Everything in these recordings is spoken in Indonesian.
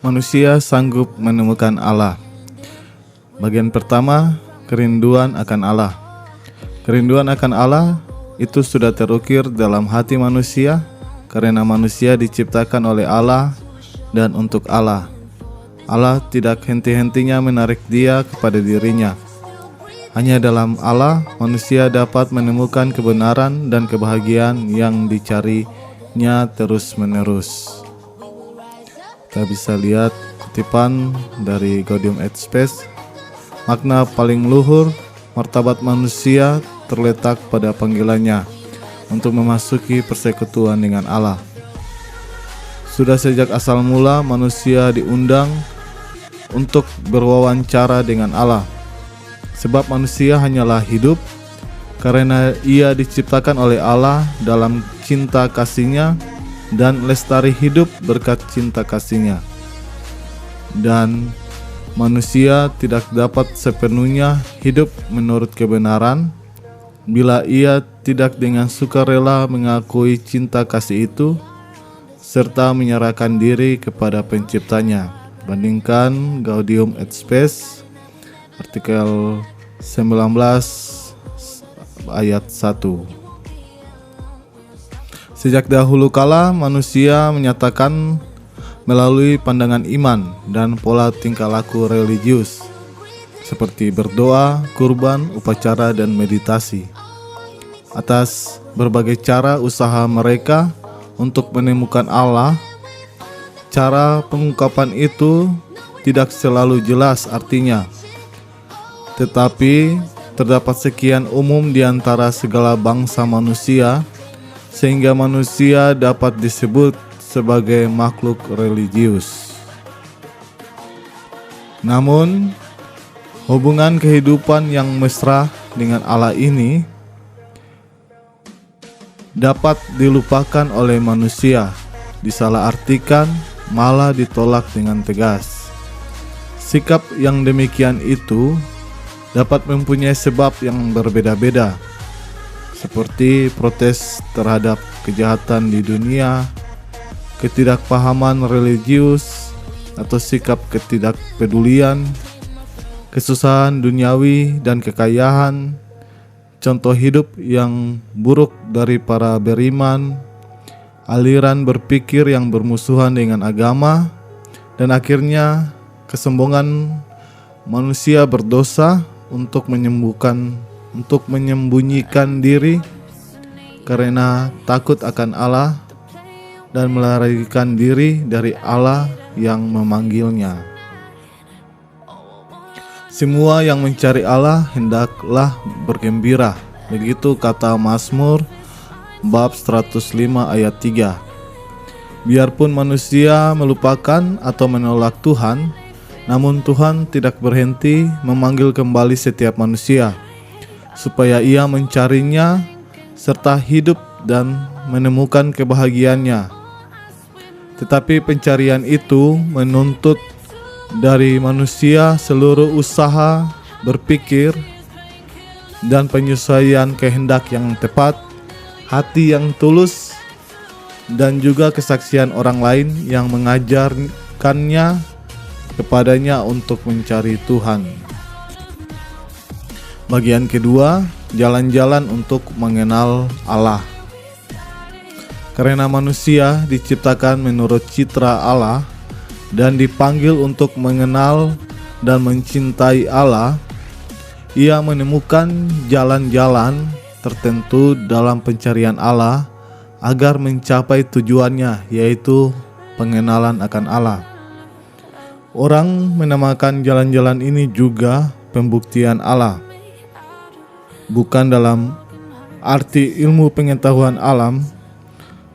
manusia sanggup menemukan Allah. Bagian pertama, kerinduan akan Allah. Kerinduan akan Allah itu sudah terukir dalam hati manusia karena manusia diciptakan oleh Allah dan untuk Allah. Allah tidak henti-hentinya menarik dia kepada dirinya. Hanya dalam Allah manusia dapat menemukan kebenaran dan kebahagiaan yang dicarinya terus-menerus. Kita bisa lihat kutipan dari Gaudium et Spes. Makna paling luhur martabat manusia terletak pada panggilannya untuk memasuki persekutuan dengan Allah. Sudah sejak asal mula manusia diundang untuk berwawancara dengan Allah. Sebab manusia hanyalah hidup karena ia diciptakan oleh Allah dalam cinta kasih-Nya dan lestari hidup berkat cinta kasih-Nya. Dan manusia tidak dapat sepenuhnya hidup menurut kebenaran bila ia tidak dengan sukarela mengakui cinta kasih itu serta menyerahkan diri kepada penciptanya. Bandingkan Gaudium et Spes artikel 19 ayat 1. Sejak dahulu kala manusia menyatakan melalui pandangan iman dan pola tingkah laku religius seperti berdoa, kurban, upacara, dan meditasi. Atas berbagai cara usaha mereka untuk menemukan Allah, cara pengungkapan itu tidak selalu jelas artinya. Tetapi terdapat sekian umum di antara segala bangsa manusia sehingga manusia dapat disebut sebagai makhluk religius. Namun, hubungan kehidupan yang mesra dengan Allah ini dapat dilupakan oleh manusia, disalahartikan, malah ditolak dengan tegas. Sikap yang demikian itu dapat mempunyai sebab yang berbeda-beda, seperti protes terhadap kejahatan di dunia, ketidakpahaman religius, atau sikap ketidakpedulian, kesusahan duniawi dan kekayaan, contoh hidup yang buruk dari para beriman, aliran berpikir yang bermusuhan dengan agama, dan akhirnya kesombongan manusia berdosa untuk menyembunyikan diri karena takut akan Allah dan melarikan diri dari Allah yang memanggilnya. Semua yang mencari Allah hendaklah bergembira. Begitu kata Mazmur bab 105 ayat 3. Biarpun manusia melupakan atau menolak Tuhan, namun Tuhan tidak berhenti memanggil kembali setiap manusia supaya ia mencarinya serta hidup dan menemukan kebahagiaannya. Tetapi pencarian itu menuntut dari manusia seluruh usaha berpikir dan penyesuaian kehendak yang tepat, hati yang tulus, dan juga kesaksian orang lain yang mengajarkannya kepadanya untuk mencari Tuhan. Bagian kedua, jalan-jalan untuk mengenal Allah. Karena manusia diciptakan menurut citra Allah dan dipanggil untuk mengenal dan mencintai Allah, ia menemukan jalan-jalan tertentu dalam pencarian Allah agar mencapai tujuannya, yaitu pengenalan akan Allah. Orang menamakan jalan-jalan ini juga pembuktian Allah, bukan dalam arti ilmu pengetahuan alam,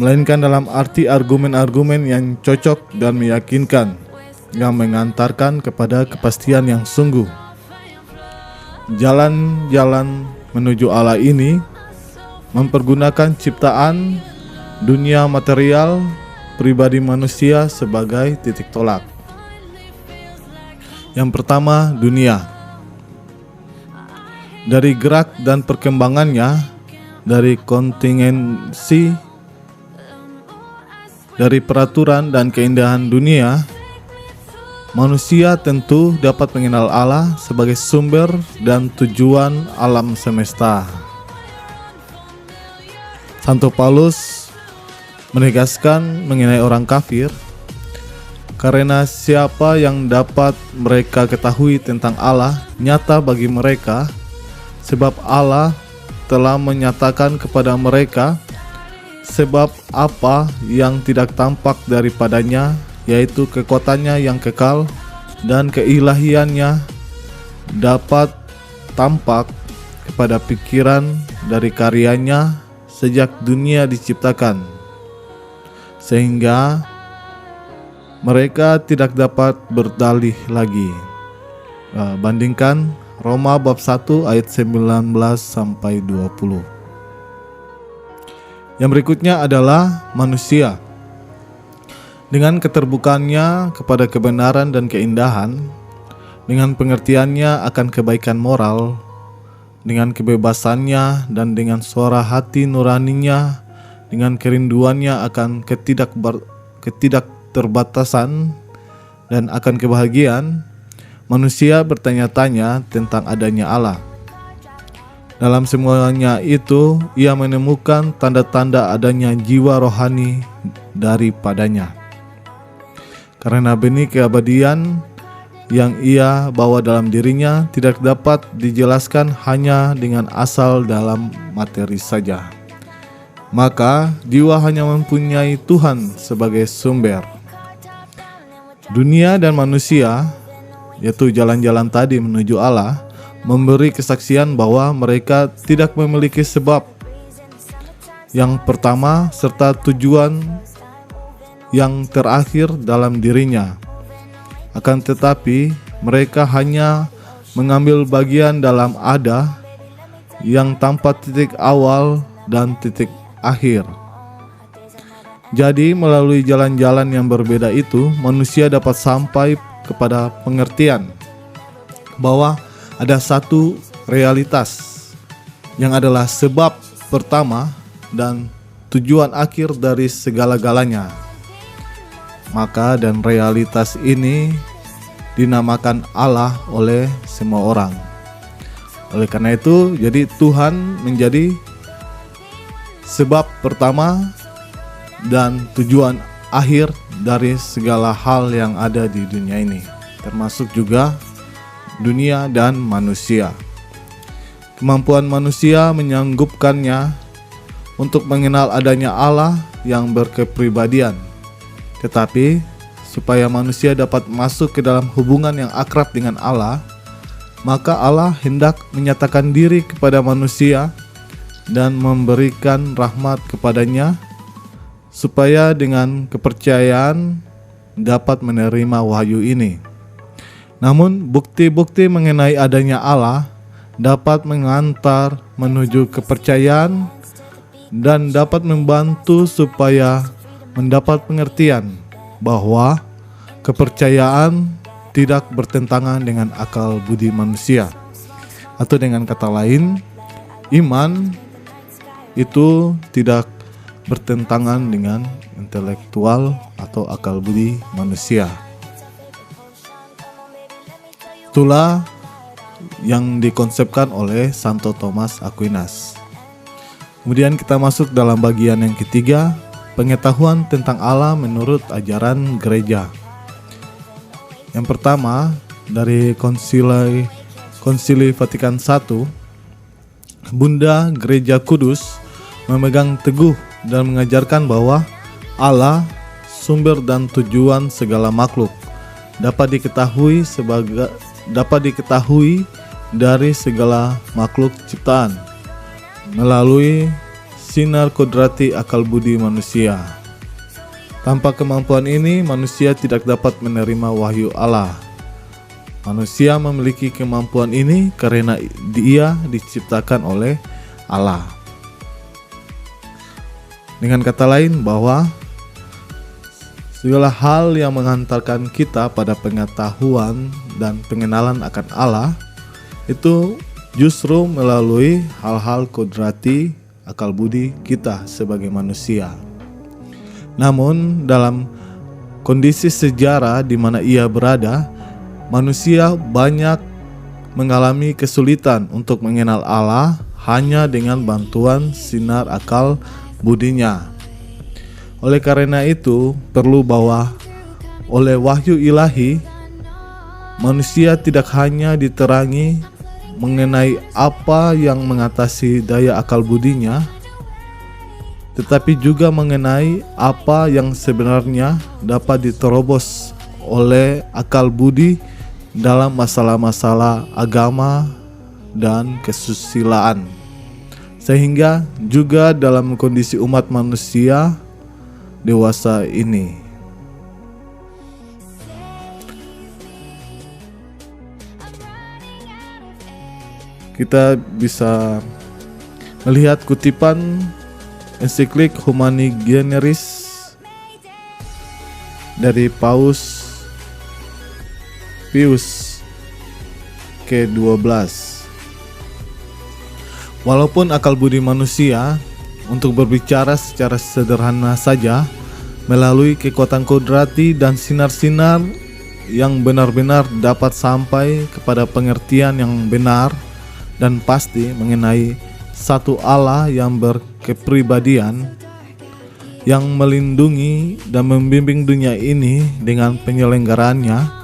melainkan dalam arti argumen-argumen yang cocok dan meyakinkan, yang mengantarkan kepada kepastian yang sungguh. Jalan-jalan menuju Allah ini mempergunakan ciptaan dunia material pribadi manusia sebagai titik tolak. Yang pertama, dunia. Dari gerak dan perkembangannya, dari kontingensi, dari peraturan dan keindahan dunia, manusia tentu dapat mengenal Allah sebagai sumber dan tujuan alam semesta. Santo Paulus menegaskan mengenai orang kafir, karena siapa yang dapat mereka ketahui tentang Allah nyata bagi mereka, sebab Allah telah menyatakan kepada mereka sebab apa yang tidak tampak daripadanya, yaitu kekuatannya yang kekal dan keilahiannya dapat tampak kepada pikiran dari karyanya sejak dunia diciptakan, sehingga mereka tidak dapat berdalih lagi. Bandingkan Roma bab 1 ayat 19 sampai 20. Yang berikutnya adalah manusia. Dengan keterbukaannya kepada kebenaran dan keindahan, dengan pengertiannya akan kebaikan moral, dengan kebebasannya dan dengan suara hati nuraninya, dengan kerinduannya akan ketidakterbatasan dan akan kebahagiaan, manusia bertanya-tanya tentang adanya Allah. Dalam semuanya itu, ia menemukan tanda-tanda adanya jiwa rohani daripadanya. Karena benih keabadian yang ia bawa dalam dirinya tidak dapat dijelaskan hanya dengan asal dalam materi saja. Maka jiwa hanya mempunyai Tuhan sebagai sumber. Dunia dan manusia, yaitu jalan-jalan tadi menuju Allah, memberi kesaksian bahwa mereka tidak memiliki sebab yang pertama serta tujuan yang terakhir dalam dirinya. Akan tetapi mereka hanya mengambil bagian dalam ada yang tanpa titik awal dan titik akhir. Jadi melalui jalan-jalan yang berbeda itu, manusia dapat sampai kepada pengertian bahwa ada satu realitas yang adalah sebab pertama dan tujuan akhir dari segala-galanya. Maka dan realitas ini dinamakan Allah oleh semua orang. Oleh karena itu, jadi Tuhan menjadi sebab pertama dan tujuan akhir dari segala hal yang ada di dunia ini, termasuk juga dunia dan manusia. Kemampuan manusia menyanggupkannya untuk mengenal adanya Allah yang berkepribadian. Tetapi supaya manusia dapat masuk ke dalam hubungan yang akrab dengan Allah, maka Allah hendak menyatakan diri kepada manusia dan memberikan rahmat kepadanya, supaya dengan kepercayaan dapat menerima wahyu ini. Namun bukti-bukti mengenai adanya Allah dapat mengantar menuju kepercayaan dan dapat membantu supaya mendapat pengertian bahwa kepercayaan tidak bertentangan dengan akal budi manusia. Atau dengan kata lain, iman itu tidak bertentangan dengan intelektual atau akal budi manusia. Itulah yang dikonsepkan oleh Santo Thomas Aquinas. Kemudian kita masuk dalam bagian yang ketiga, pengetahuan tentang Allah menurut ajaran gereja. Yang pertama, dari Konsili Vatikan I, Bunda Gereja Kudus memegang teguh dan mengajarkan bahwa Allah, sumber dan tujuan segala makhluk, dapat diketahui dari segala makhluk ciptaan melalui sinar kodrati akal budi manusia. Tanpa kemampuan ini, manusia tidak dapat menerima wahyu Allah. Manusia memiliki kemampuan ini karena dia diciptakan oleh Allah. Dengan kata lain, bahwa segala hal yang mengantarkan kita pada pengetahuan dan pengenalan akan Allah itu justru melalui hal-hal kodrati akal budi kita sebagai manusia. Namun dalam kondisi sejarah di mana ia berada, manusia banyak mengalami kesulitan untuk mengenal Allah hanya dengan bantuan sinar akal budinya. Oleh karena itu, perlu bahwa oleh wahyu ilahi, manusia tidak hanya diterangi mengenai apa yang mengatasi daya akal budinya, tetapi juga mengenai apa yang sebenarnya dapat diterobos oleh akal budi dalam masalah-masalah agama dan kesusilaan, sehingga juga dalam kondisi umat manusia dewasa ini. Kita bisa melihat kutipan ensiklik Humani Generis dari Paus Pius ke-12. Walaupun akal budi manusia untuk berbicara secara sederhana saja melalui kekuatan kodrati dan sinar-sinar yang benar-benar dapat sampai kepada pengertian yang benar dan pasti mengenai satu Allah yang berkepribadian, yang melindungi dan membimbing dunia ini dengan penyelenggaraannya.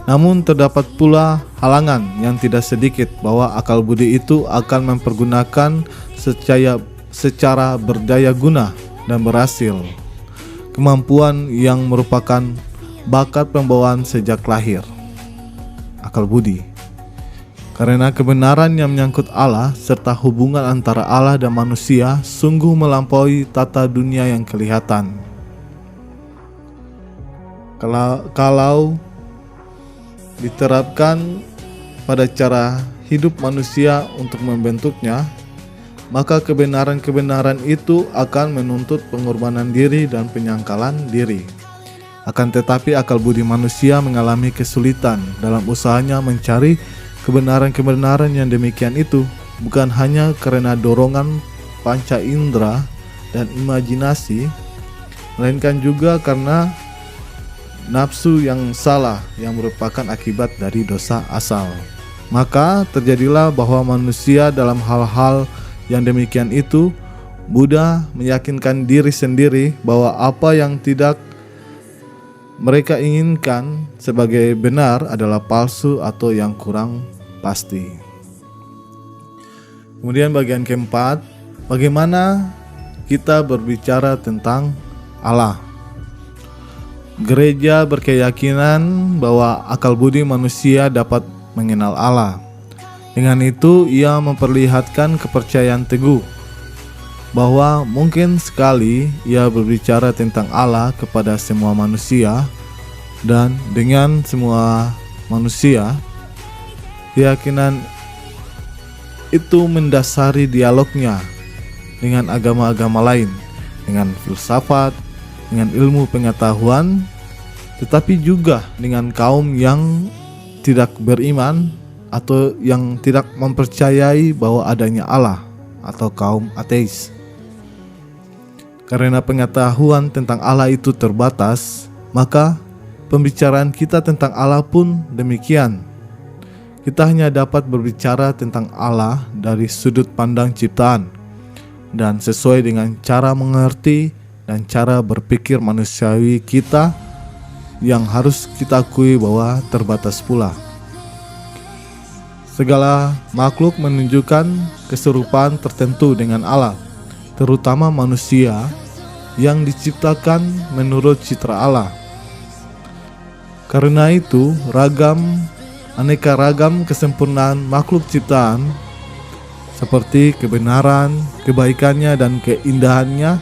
Namun terdapat pula halangan yang tidak sedikit bahwa akal budi itu akan mempergunakan secara berdaya guna dan berhasil kemampuan yang merupakan bakat pembawaan sejak lahir, akal budi. Karena kebenaran yang menyangkut Allah serta hubungan antara Allah dan manusia sungguh melampaui tata dunia yang kelihatan. Kalau diterapkan pada cara hidup manusia untuk membentuknya, maka kebenaran-kebenaran itu akan menuntut pengorbanan diri dan penyangkalan diri. Akan tetapi akal budi manusia mengalami kesulitan dalam usahanya mencari kebenaran-kebenaran yang demikian itu, bukan hanya karena dorongan panca indera dan imajinasi, melainkan juga karena nafsu yang salah yang merupakan akibat dari dosa asal. Maka terjadilah bahwa manusia dalam hal-hal yang demikian itu, Buddha meyakinkan diri sendiri bahwa apa yang tidak mereka inginkan sebagai benar adalah palsu atau yang kurang pasti. Kemudian bagian keempat, bagaimana kita berbicara tentang Allah. Gereja berkeyakinan bahwa akal budi manusia dapat mengenal Allah. Dengan itu ia memperlihatkan kepercayaan teguh bahwa mungkin sekali ia berbicara tentang Allah kepada semua manusia dan dengan semua manusia. Keyakinan itu mendasari dialognya dengan agama-agama lain, dengan filsafat, dengan ilmu pengetahuan, tetapi juga dengan kaum yang tidak beriman atau yang tidak mempercayai bahwa adanya Allah, atau kaum ateis. Karena pengetahuan tentang Allah itu terbatas, maka pembicaraan kita tentang Allah pun demikian. Kita hanya dapat berbicara tentang Allah dari sudut pandang ciptaan dan sesuai dengan cara mengerti dan cara berpikir manusiawi kita yang harus kita akui bahwa terbatas pula. Segala makhluk menunjukkan keserupaan tertentu dengan Allah, terutama manusia yang diciptakan menurut citra Allah. Karena itu, aneka ragam kesempurnaan makhluk ciptaan seperti kebenaran, kebaikannya, dan keindahannya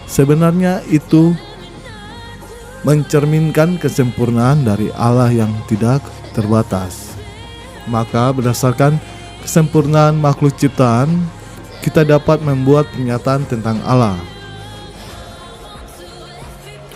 sebenarnya itu mencerminkan kesempurnaan dari Allah yang tidak terbatas. Maka berdasarkan kesempurnaan makhluk ciptaan, kita dapat membuat pernyataan tentang Allah.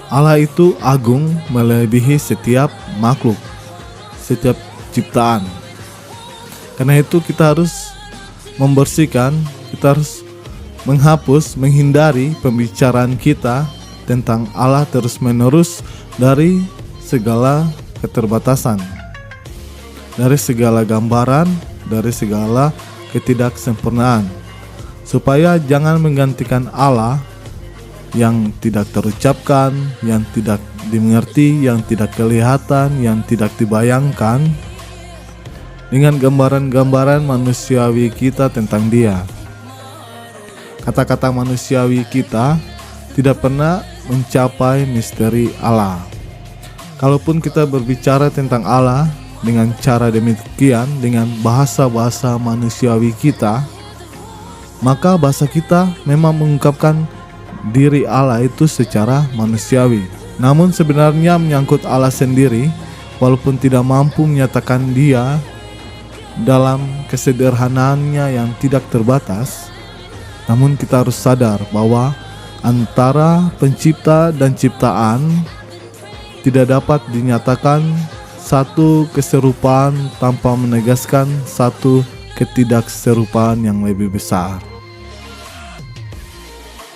Allah itu agung melebihi setiap makhluk, setiap ciptaan. Karena itu kita harus membersihkan, kita harus menghapus, menghindari pembicaraan kita tentang Allah terus-menerus dari segala keterbatasan, dari segala gambaran, dari segala ketidaksempurnaan, supaya jangan menggantikan Allah yang tidak terucapkan, yang tidak dimengerti, yang tidak kelihatan, yang tidak dibayangkan, dengan gambaran-gambaran manusiawi kita tentang Dia. Kata-kata manusiawi kita tidak pernah mencapai misteri Allah. Kalaupun kita berbicara tentang Allah dengan cara demikian, dengan bahasa-bahasa manusiawi kita, maka bahasa kita memang mengungkapkan diri Allah itu secara manusiawi. Namun sebenarnya menyangkut Allah sendiri, walaupun tidak mampu menyatakan Dia dalam kesederhanaannya yang tidak terbatas, namun kita harus sadar bahwa antara pencipta dan ciptaan tidak dapat dinyatakan satu keserupaan tanpa menegaskan satu ketidakserupaan yang lebih besar.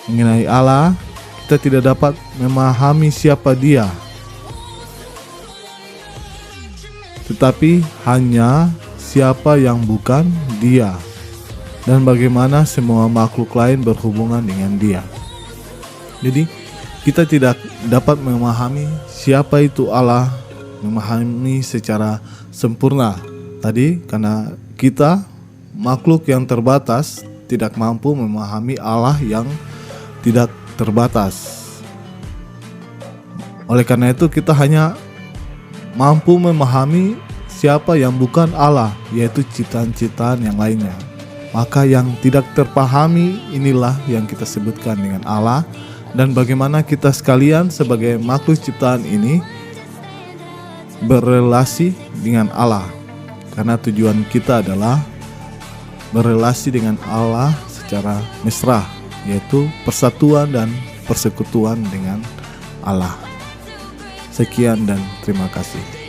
Mengenai Allah, kita tidak dapat memahami siapa Dia, tetapi hanya siapa yang bukan Dia, dan bagaimana semua makhluk lain berhubungan dengan Dia. Jadi kita tidak dapat memahami siapa itu Allah, memahami secara sempurna tadi, karena kita makhluk yang terbatas tidak mampu memahami Allah yang tidak terbatas. Oleh karena itu kita hanya mampu memahami siapa yang bukan Allah, yaitu ciptaan-ciptaan yang lainnya. Maka yang tidak terpahami inilah yang kita sebutkan dengan Allah, dan bagaimana kita sekalian sebagai makhluk ciptaan ini berelasi dengan Allah. Karena tujuan kita adalah berelasi dengan Allah secara mesra, yaitu persatuan dan persekutuan dengan Allah. Sekian dan terima kasih.